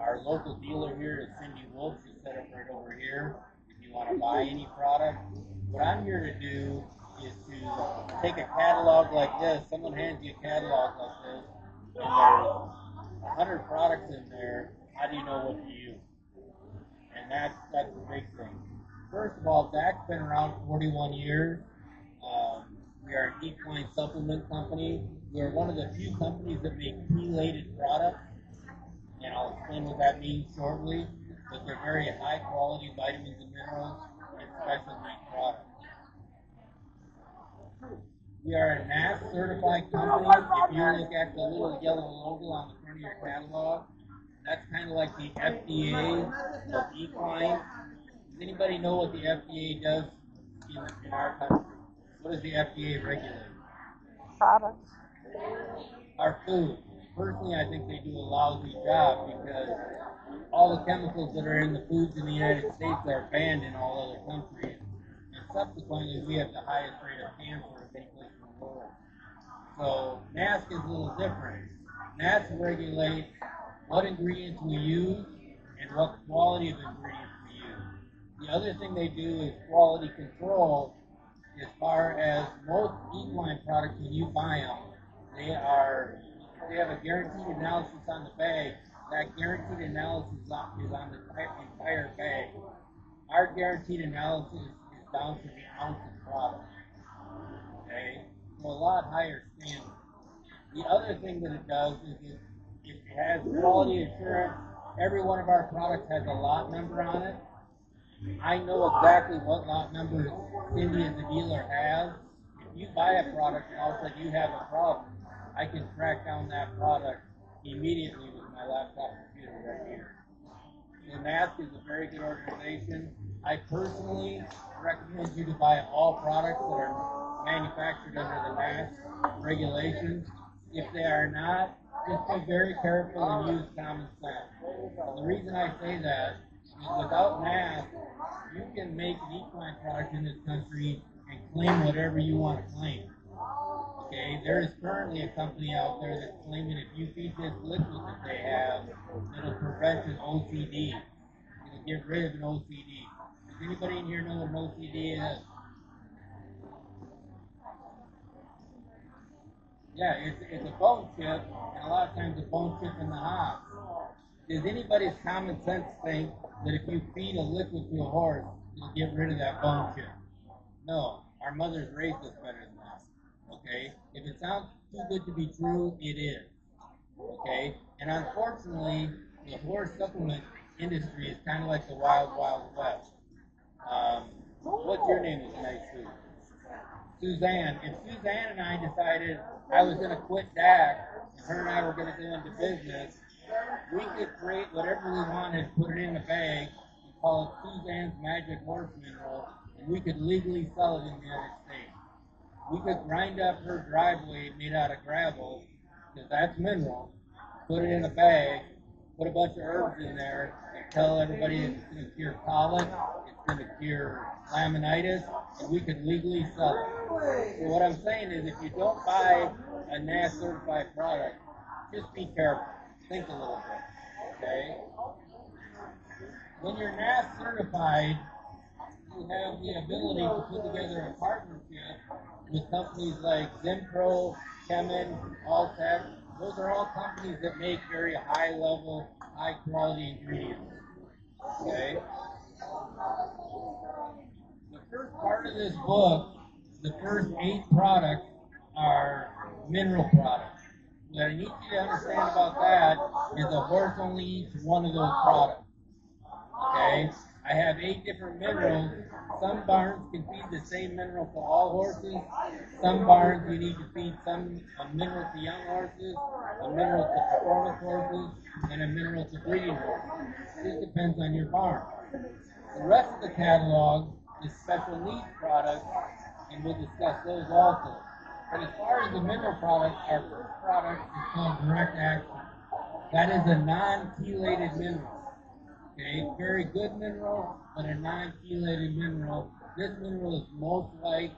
Our local dealer here is Cindy Wolf. She's set up right over here. If you want to buy any product, what I'm here to do is to take a catalog like this. Someone hands you a catalog like this, and there's 100 products in there. How do you know what to use? And that's the big thing. First of all, DAC's been around 41 years. We are an equine supplement company. We are one of the few companies that make chelated products, and I'll explain what that means shortly. But they're very high quality vitamins and minerals and special need products. We are a NAS certified company. If you look at the little yellow logo on the front of your catalog, that's kind of like the FDA of equine. Does anybody know what the FDA does in our country? What does the FDA regulate? Products. Our food. Personally, I think they do a lousy job because all the chemicals that are in the foods in the United States are banned in all other countries. And subsequently, we have the highest rate of cancer of any place in the world. So NASC is a little different. NASC regulates what ingredients we use and what quality of ingredients we use. The other thing they do is quality control. As far as most equine products, when you buy them, they have a guaranteed analysis on the bag. That guaranteed analysis is on the entire bag. Our guaranteed analysis is down to the ounce of product. Okay, so a lot higher standard. The other thing that it does is it has quality assurance. Every one of our products has a lot number on it. I know exactly what lot number Cindy as the dealer has. If you buy a product and all of a sudden you have a problem, I can track down that product immediately with my laptop computer right here. So NASC is a very good organization. I personally recommend you to buy all products that are manufactured under the NASC regulations. If they are not, just be very careful and use common sense. And the reason I say that is without NASC, you can make an equine product in this country and claim whatever you want to claim. Okay, there is currently a company out there that's claiming if you feed this liquid that they have, it'll prevent an OCD. It'll get rid of an OCD. Does anybody in here know what an OCD is? Yeah, it's a bone chip, and a lot of times a bone chip in the house. Does anybody's common sense think that if you feed a liquid to a horse, it'll get rid of that bone chip? No, our mothers raised us better than that. Okay, if it sounds too good to be true, it is. Okay, and unfortunately, the horse supplement industry is kind of like the wild, wild west. What's your name tonight, Sue? Suzanne. If Suzanne and I decided I was going to quit DAC, and her and I were going to go into business, we could create whatever we wanted, put it in a bag, and call it Suzanne's Magic Horse Mineral, and we could legally sell it in the United States. We could grind up her driveway made out of gravel, because that's mineral, put it in a bag, put a bunch of herbs in there, and tell everybody it's going to cure colic, it's going to cure laminitis, and we could legally sell it. So what I'm saying is if you don't buy a NAS certified product, just be careful. Think a little bit, okay? When you're NAS certified, you have the ability to put together a partnership with companies like Zimpro, Chemin, Alltech. Those are all companies that make very high level, high quality ingredients. Okay? The first part of this book, the first 8 products are mineral products. What I need you to understand about that is a horse only eats one of those products. Okay? I have 8 different minerals. Some barns can feed the same mineral to all horses. Some barns you need to feed a mineral to young horses, a mineral to performance horses, and a mineral to breeding horses. This depends on your barn. The rest of the catalog is special needs products, and we'll discuss those also. But as far as the mineral products, our first product is called Direct Action. That is a non-chelated mineral. Okay, very good mineral, but a non-chelated mineral. This mineral is most like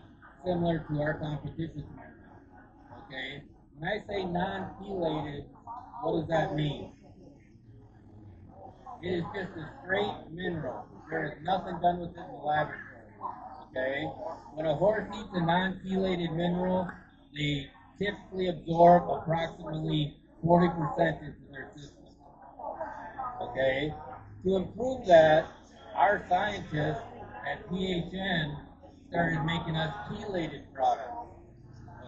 similar to our competition's mineral. Okay, when I say non-chelated, what does that mean? It is just a straight mineral. There is nothing done with it in the laboratory. Okay? When a horse eats a non-chelated mineral, they typically absorb approximately 40% into their system. Okay? To improve that, our scientists at PHN started making us chelated products.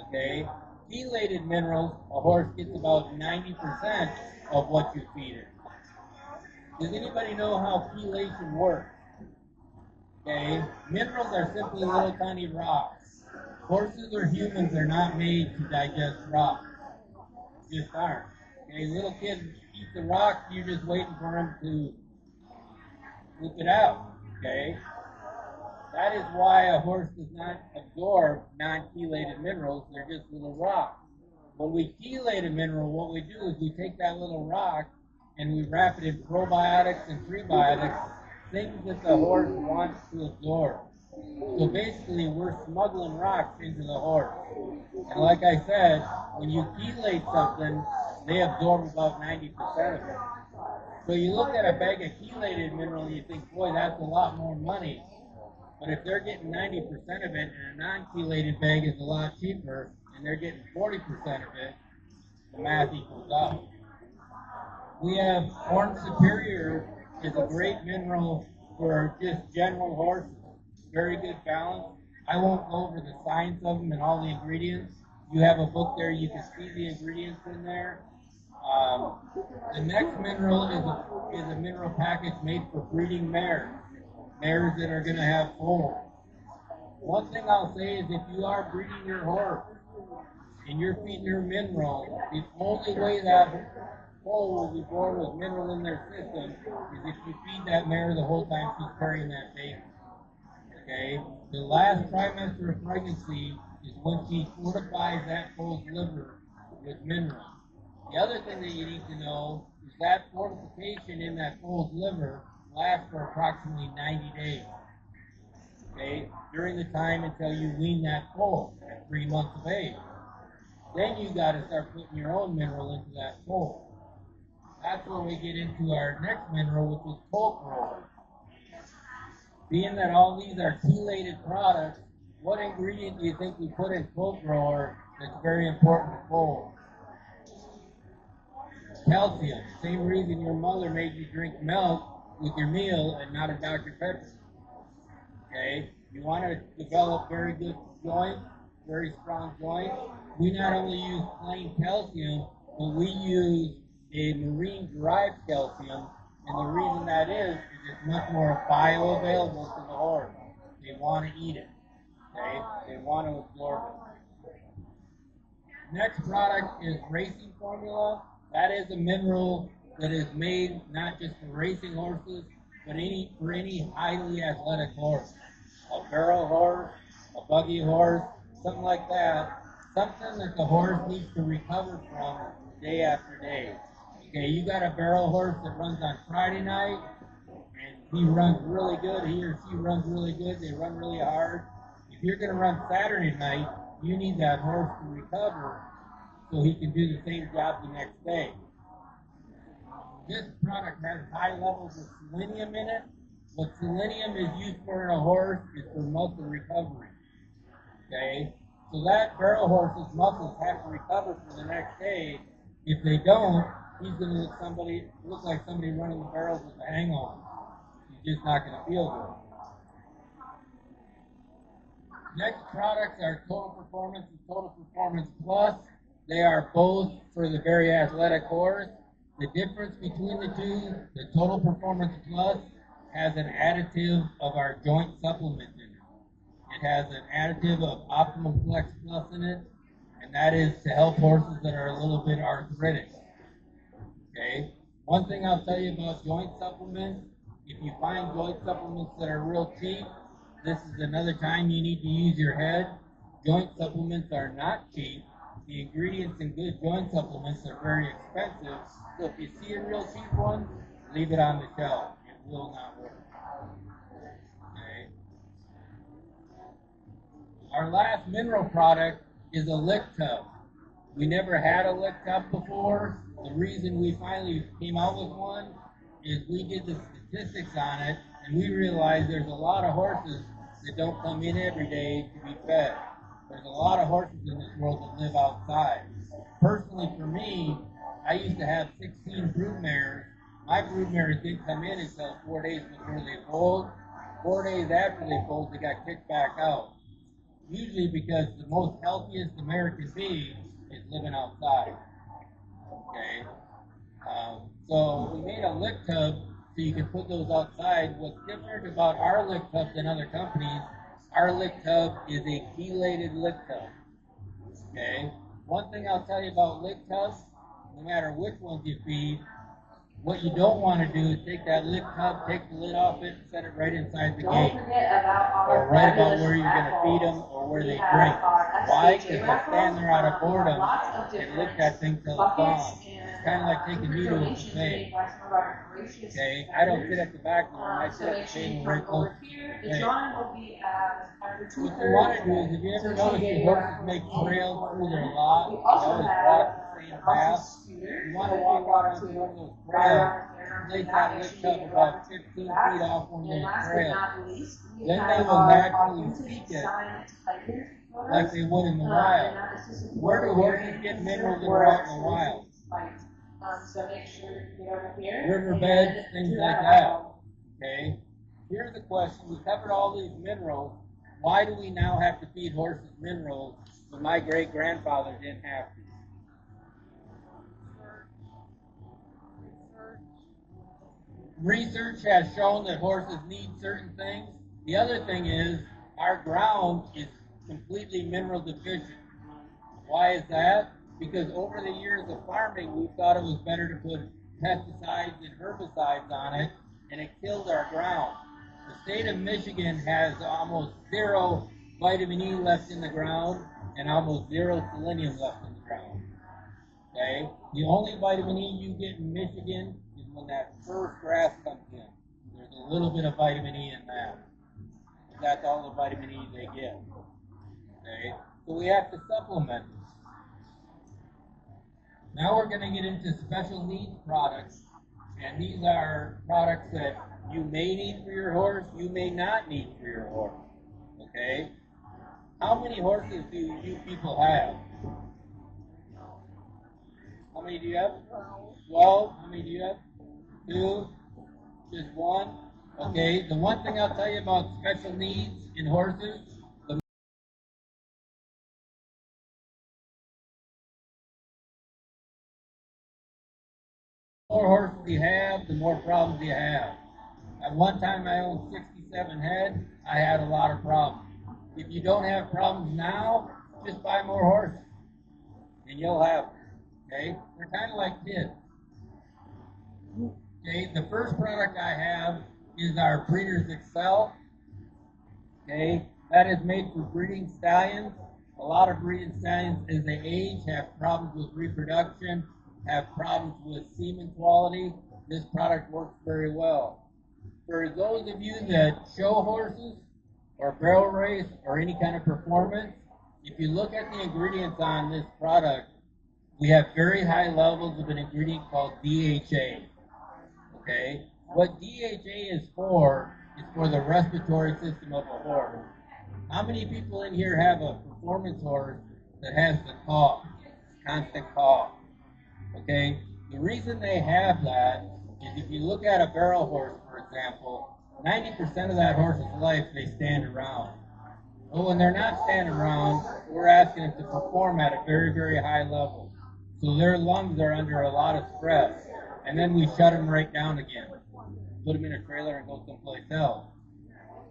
Okay? Chelated minerals, a horse gets about 90% of what you feed it. Does anybody know how chelation works? Okay? Minerals are simply little tiny rocks. Horses or humans are not made to digest rocks. Just aren't. Okay? Little kids eat the rocks, you're just waiting for them to poop it out. Okay? That is why a horse does not absorb non-chelated minerals. They're just little rocks. When we chelate a mineral, what we do is we take that little rock and we wrap it in probiotics and prebiotics, things that the horse wants to absorb. So basically, we're smuggling rocks into the horse. And like I said, when you chelate something, they absorb about 90% of it. So you look at a bag of chelated mineral and you think, boy, that's a lot more money. But if they're getting 90% of it and a non-chelated bag is a lot cheaper and they're getting 40% of it, the math equals out. We have Corn Superior is a great mineral for just general horses. Very good balance. I won't go over the science of them and all the ingredients. You have a book there, you can see the ingredients in there. The next mineral is a mineral package made for breeding mares that are going to have foals. One thing I'll say is if you are breeding your horse and you're feeding her mineral, the only way that foal will be born with mineral in their system is if you feed that mare the whole time she's carrying that baby. Okay? The last trimester of pregnancy is when she fortifies that foal's liver with minerals. The other thing that you need to know is that fortification in that foal's liver lasts for approximately 90 days. Okay, during the time until you wean that foal at 3 months of age. Then you got to start putting your own mineral into that foal. That's where we get into our next mineral, which is colt grower. Being that all these are chelated products, what ingredient do you think we put in colt grower that's very important to foals? Calcium. Same reason your mother made you drink milk with your meal and not a Dr. Pepper. Okay? You want to develop very good joints, very strong joints. We not only use plain calcium, but we use a marine-derived calcium, and the reason that is it's much more bioavailable to the horse. They want to eat it. Okay? They want to absorb it. Next product is racing formula. That is a mineral that is made not just for racing horses, but for any highly athletic horse. A barrel horse, a buggy horse, something like that. Something that the horse needs to recover from day after day. Okay, you got a barrel horse that runs on Friday night, and he runs really good. He or she runs really good. They run really hard. If you're going to run Saturday night, you need that horse to recover so he can do the same job the next day. This product has high levels of selenium in it. What selenium is used for in a horse is for muscle recovery. Okay? So that barrel horse's muscles have to recover for the next day. If they don't, he's going to look like somebody running the barrels with a hangover. He's just not going to feel good. Next products are Total Performance and Total Performance Plus. They are both for the very athletic horse. The difference between the two, the Total Performance Plus has an additive of our joint supplement in it. It has an additive of Optimum Flex Plus in it, and that is to help horses that are a little bit arthritic. Okay? One thing I'll tell you about joint supplements, if you find joint supplements that are real cheap, this is another time you need to use your head. Joint supplements are not cheap. The ingredients in good joint supplements are very expensive. So if you see a real cheap one, leave it on the shelf. It will not work. Okay. Our last mineral product is a lick tub. We never had a lick tub before. The reason we finally came out with one is we did the statistics on it, and we realized there's a lot of horses that don't come in every day to be fed. There's a lot of horses in this world that live outside. Personally, for me, I used to have 16 broodmares. My broodmares didn't come in until 4 days before they foaled. 4 days after they foaled, they got kicked back out. Usually because the most healthiest the mare can be is living outside. Okay? So we made a lick tub so you can put those outside. What's different about our lick tub than other companies, our lick tub is a chelated lick tub. Okay? One thing I'll tell you about lick tubs, no matter which ones you feed, what you don't want to do is take that lick tub, take the lid off it, and set it right inside the gate. Or right about where you're going to feed them or where they drink. Why? Because they stand there out of boredom and lick that thing till it's gone. It's kind of like taking me to a buffet. Okay, I don't sit at the back of the room, I sit at the table very close to the buffet. What you want to do is, if you ever notice your horses make trails through their lot, they always walk the same path. You want to walk out onto one of those trails, place that lick tub about 15 feet off one of those trails. Then they will naturally seek it like they would in the wild. Where do horses get minerals that are out in the wild? Riverbeds, things like that. Okay? Here's the question. We covered all these minerals. Why do we now have to feed horses minerals when my great-grandfather didn't have to? Research has shown that horses need certain things. The other thing is our ground is completely mineral deficient. Why is that? Because over the years of farming, we thought it was better to put pesticides and herbicides on it, and it killed our ground. The state of Michigan has almost zero vitamin E left in the ground and almost zero selenium left in the ground. Okay? The only vitamin E you get in Michigan is when that first grass comes in. There's a little bit of vitamin E in that. But that's all the vitamin E they get. Okay? So we have to supplement it. Now we're going to get into special needs products. And these are products that you may need for your horse, you may not need for your horse. Okay? How many horses do you people have? How many do you have? 12. How many do you have? 2. Just 1. Okay, the one thing I'll tell you about special needs in horses, the more horses you have, the more problems you have. At one time I owned 67 head, I had a lot of problems. If you don't have problems now, just buy more horses, and you'll have them. Okay? They're kind of like kids. Okay, the first product I have is our Breeders Excel. Okay, that is made for breeding stallions. A lot of breeding stallions, as they age, have problems with reproduction, have problems with semen quality. This product works very well. For those of you that show horses or barrel race or any kind of performance, if you look at the ingredients on this product, we have very high levels of an ingredient called DHA. Okay? What DHA is for the respiratory system of a horse. How many people in here have a performance horse that has the cough, constant cough? Okay? The reason they have that is if you look at a barrel horse, for example, 90% of that horse's life they stand around. But when they're not standing around, we're asking them to perform at a very, very high level. So their lungs are under a lot of stress. And then we shut them right down again. Put them in a trailer and go someplace else.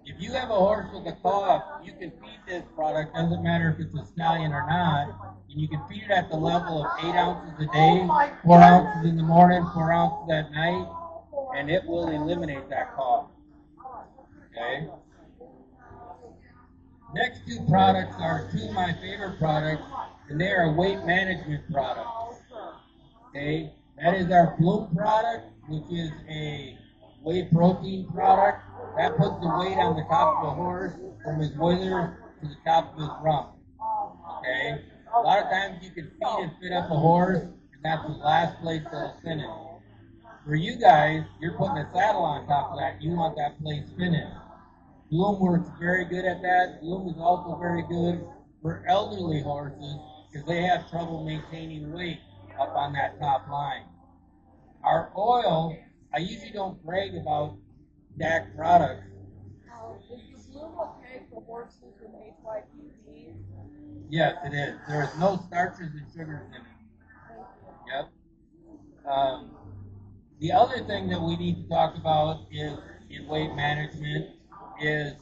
If you have a horse with a cough, you can feed this product, doesn't matter if it's a stallion or not, and you can feed it at the level of 8 ounces a day, 4 ounces in the morning, 4 ounces at night, and it will eliminate that cough. Okay? Next 2 products are 2 of my favorite products, and they are weight management products. Okay? That is our Bloom product, which is a whey protein product. That puts the weight on the top of the horse from his withers to the top of his rump. Okay? A lot of times you can feed and fit up a horse, and that's the last place they'll finish. For you guys, you're putting a saddle on top of that. You want that place finished. Bloom works very good at that. Bloom is also very good for elderly horses because they have trouble maintaining weight up on that top line. Our oil, I usually don't brag about DAC products. Is the bloom okay for horses with HYPP? Yes, it is. There's no starches and sugars in it. Yep. The other thing that we need to talk about is in weight management is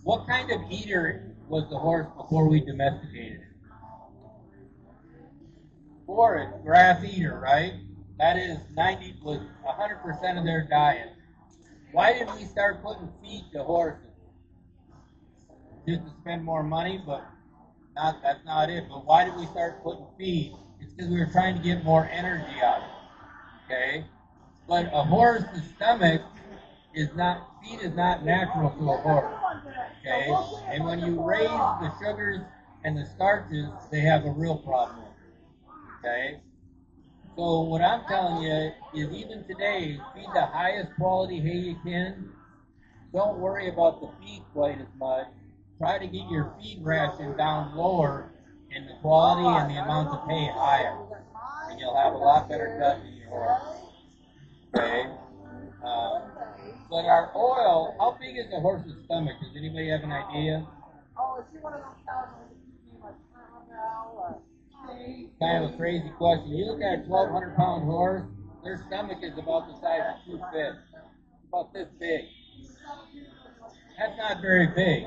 what kind of eater was the horse before we domesticated it? Forage, grass eater, right? That is 100% of their diet. Why did we start putting feed to horses? Just to spend more money, but that's not it. But why did we start putting feed? It's because we were trying to get more energy out of it. Okay? But a horse's stomach feed is not natural to a horse. Okay? And when you raise the sugars and the starches, they have a real problem. Okay? So what I'm telling you is even today, feed the highest quality hay you can. Don't worry about the feed quite as much. Try to get your feed ration down lower and the quality and the amount of hay higher. And you'll have a lot better gut in your horse. Okay? But our oil, how big is a horse's stomach? Does anybody have an idea? Oh, is he one of those cows like caramel? Kind of a crazy question. You look at a 1,200-pound horse, their stomach is about the size of 2 fists. About this big. That's not very big,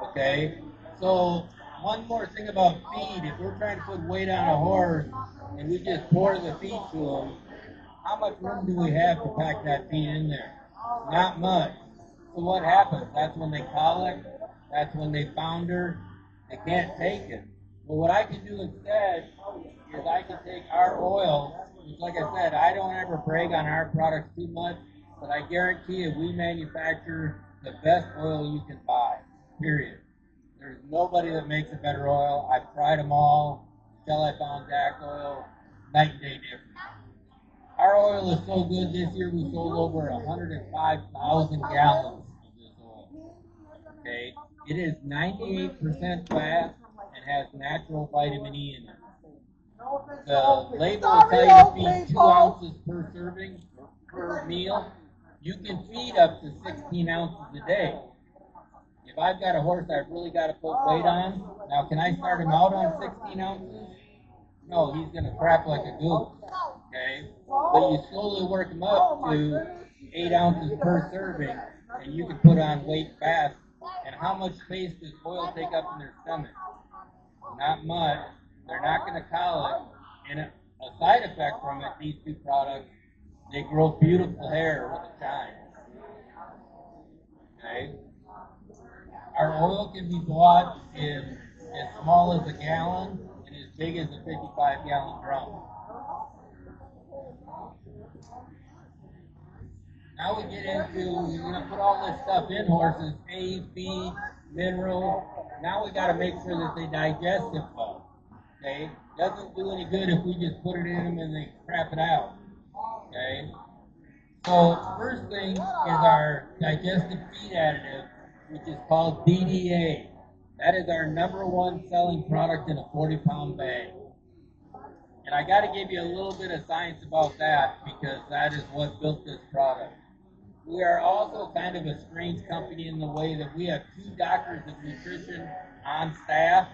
okay? So one more thing about feed, if we're trying to put weight on a horse and we just pour the feed to them, how much room do we have to pack that feed in there? Not much. So what happens? That's when they colic, that's when they founder, they can't take it. Well, what I can do instead is I can take our oil, which like I said, I don't ever brag on our products too much, but I guarantee you we manufacture the best oil you can buy, period. There's nobody that makes a better oil. I've tried them all until I found DAC oil, night and day difference. Our oil is so good this year we sold over 105,000 gallons of this oil. Okay? It is 98% fat and has natural vitamin E in it. The label will tell you to feed 2 ounces per serving per meal. You can feed up to 16 ounces a day. If I've got a horse I've really got to put weight on, now can I start him out on 16 ounces? No, he's going to crap like a goose. Okay? But you slowly work him up to 8 ounces per serving, and you can put on weight fast. And how much space does oil take up in their stomach? Not much. They're not going to colic. And a side effect from it, these two products, they grow beautiful hair with a shine. Okay? Our oil can be bought in as small as a gallon and as big as a 55-gallon drum. Now we get into, we're going to put all this stuff in horses, hay, feed, minerals. Now we got to make sure that they digest it well. Okay? Doesn't do any good if we just put it in them and they crap it out. Okay? So first thing is our digestive feed additive, which is called DDA. That is our #1 selling product in a 40-pound bag. And I got to give you a little bit of science about that because that is what built this product. We are also kind of a strange company in the way that we have 2 doctors of nutrition on staff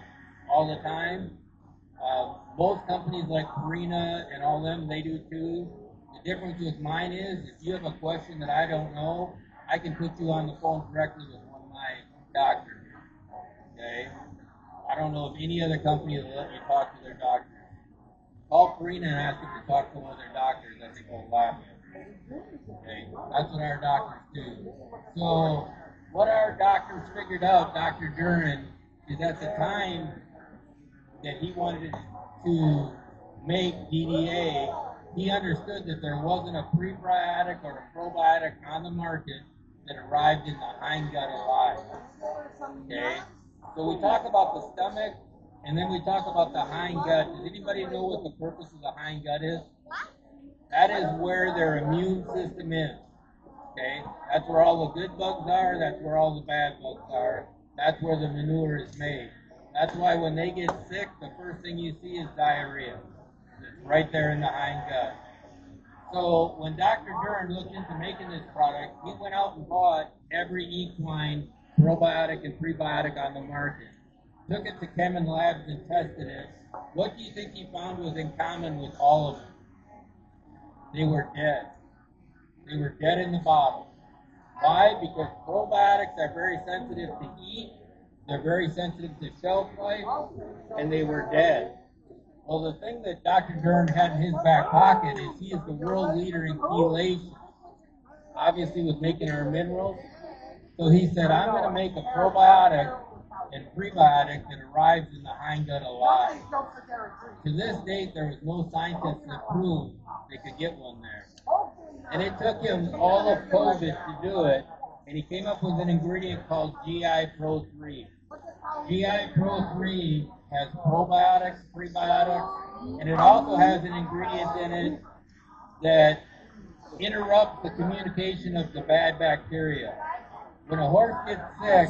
all the time. Most companies like Purina and all them, they do too. The difference with mine is if you have a question that I don't know, I can put you on the phone directly with one of my doctors. Okay? I don't know of any other company that will let you talk to their doctors. Call Purina and ask them to talk to one of their doctors. I think they'll laugh at you. Okay? That's what our doctors do. So what our doctors figured out, Dr. Duran, is at the time that he wanted to make DDA, he understood that there wasn't a prebiotic or a probiotic on the market that arrived in the hindgut alive. Okay? So we talk about the stomach, and then we talk about the hindgut. Does anybody know what the purpose of the hindgut is? That is where their immune system is. Okay? That's where all the good bugs are, that's where all the bad bugs are. That's where the manure is made. That's why when they get sick, the first thing you see is diarrhea. It's right there in the hind gut. So when Dr. Dern looked into making this product, he went out and bought every equine probiotic and prebiotic on the market. Took it to Chemin Labs and tested it. What do you think he found was in common with all of them? They were dead. They were dead in the bottle. Why? Because probiotics are very sensitive to heat, they're very sensitive to shelf life, and they were dead. Well, the thing that Dr. Dern had in his back pocket is he is the world leader in chelation, obviously with making our minerals. So he said, I'm going to make a probiotic and prebiotic that arrives in the hind gut alive. To this date, there was no scientist that proved they could get one there. And it took him all of COVID to do it, and he came up with an ingredient called GI Pro 3. GI Pro 3 has probiotics, prebiotics, and it also has an ingredient in it that interrupts the communication of the bad bacteria. When a horse gets sick,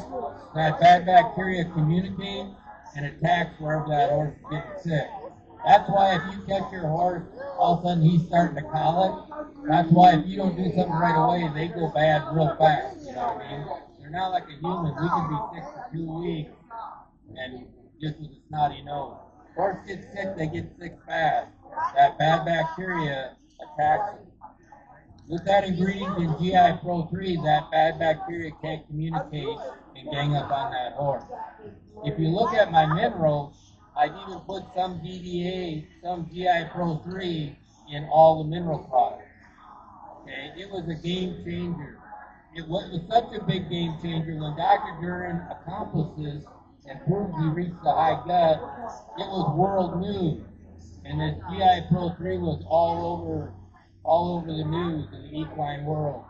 that bad bacteria communicates and attacks wherever that horse gets sick. That's why if you catch your horse, all of a sudden he's starting to colic. That's why if you don't do something right away, they go bad real fast. You know what I mean? They're not like a human. We can be sick for 2 weeks and just with a snotty nose. Horse gets sick, they get sick fast. That bad bacteria attacks them. With that ingredient in GI Pro 3, that bad bacteria can't communicate and gang up on that horse. If you look at my minerals, I've even put some DDA, some GI Pro 3 in all the mineral products. Okay, it was a game changer. It was such a big game changer when Dr. Dern accomplished this and proved he reached the high gut. It was world news, and this GI Pro 3 was all over the news in the equine world.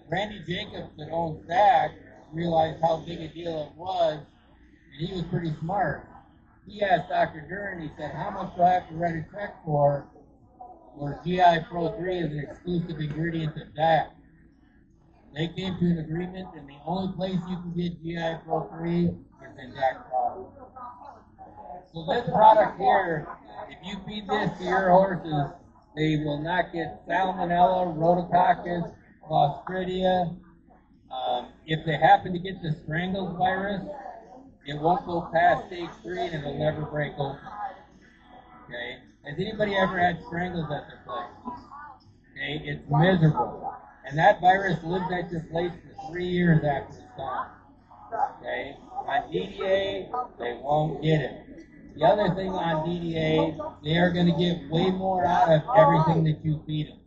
Randy Jacobs that owns DAC realized how big a deal it was, and he was pretty smart. He asked Dr. Dern, he said, how much do I have to write a check for where GI Pro 3 is an exclusive ingredient of DAC? They came to an agreement, and the only place you can get GI Pro 3 is in DAC product. So this product here, if you feed this to your horses, they will not get salmonella, rhodococcus, clostridia. If they happen to get the strangles virus, it won't go past stage 3 and it'll never break open. Okay? Has anybody ever had strangles at their place? Okay? It's miserable. And that virus lives at your place for 3 years after it's gone. Okay? On DDA, they won't get it. The other thing on DDA, they are going to get way more out of everything that you feed them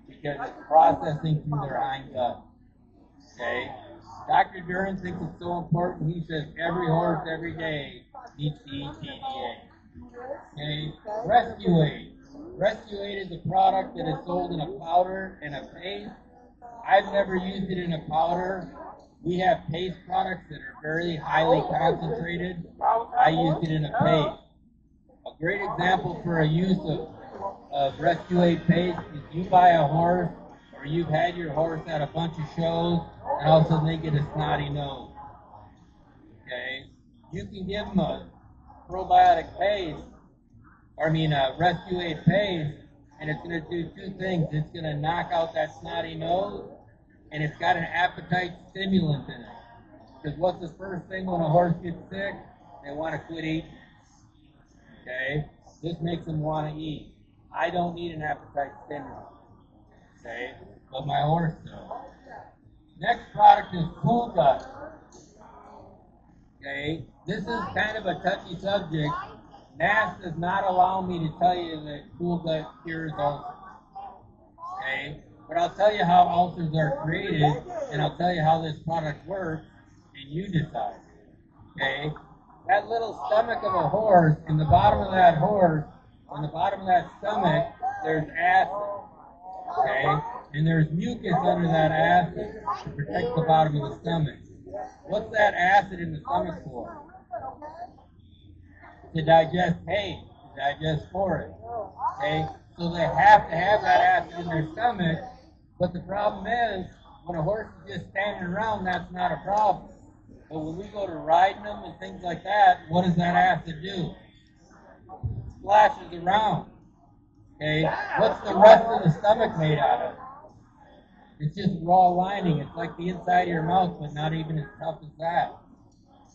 because it's processing through their hind gut. Okay? Dr. Dern thinks it's so important, he says every horse every day needs to eat DDA. Okay? Rescue Aid. Rescue Aid is a product that is sold in a powder and a paste. I've never used it in a powder. We have paste products that are very highly concentrated. I used it in a paste. A great example for a use of Rescue Aid paste is you buy a horse or you've had your horse at a bunch of shows and all of a sudden they get a snotty nose. Okay? You can give them a probiotic paste, Rescue Aid paste, and it's going to do two things. It's going to knock out that snotty nose, and it's got an appetite stimulant in it. Because what's the first thing when a horse gets sick? They want to quit eating. Okay? This makes them want to eat. I don't need an appetite stimulant. Okay? But my horse does. Next product is Cool Gut. Okay? This is kind of a touchy subject. NAS does not allow me to tell you that Cool Gut cures ulcers. Okay? But I'll tell you how ulcers are created, and I'll tell you how this product works, and you decide. Okay? That little stomach of a horse, in the bottom of that horse, on the bottom of that stomach, there's acid. Okay? And there's mucus under that acid to protect the bottom of the stomach. What's that acid in the stomach for? To digest hay, to digest forage. Okay? So they have to have that acid in their stomach. But the problem is, when a horse is just standing around, that's not a problem. But when we go to riding them and things like that, what does that acid do? It splashes around. Okay, what's the rest of the stomach made out of? It's just raw lining. It's like the inside of your mouth, but not even as tough as that.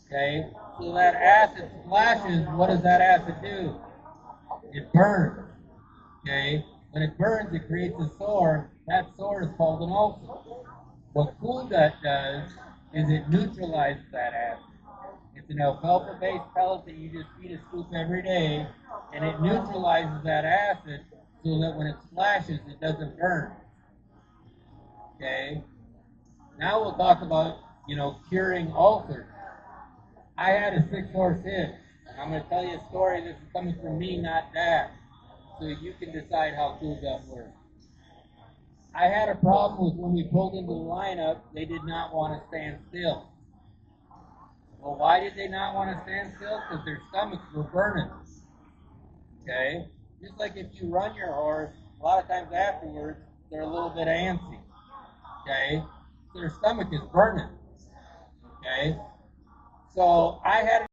Okay, so that acid splashes. What does that acid do? It burns. Okay, when it burns, it creates a sore. That sore is called an ulcer. What Cool Gut does is it neutralizes that acid. It's an alfalfa-based pellet that you just feed a scoop every day, and it neutralizes that acid so that when it splashes, it doesn't burn. Okay. Now we'll talk about curing ulcers. I had a 6-horse hitch. I'm going to tell you a story. This is coming from me, not DAC, so you can decide how Cool Gut works. I had a problem with when we pulled into the lineup, they did not want to stand still. Well, why did they not want to stand still? Because their stomachs were burning. Okay? Just like if you run your horse, a lot of times afterwards, they're a little bit antsy. Okay? So their stomach is burning. Okay? So I had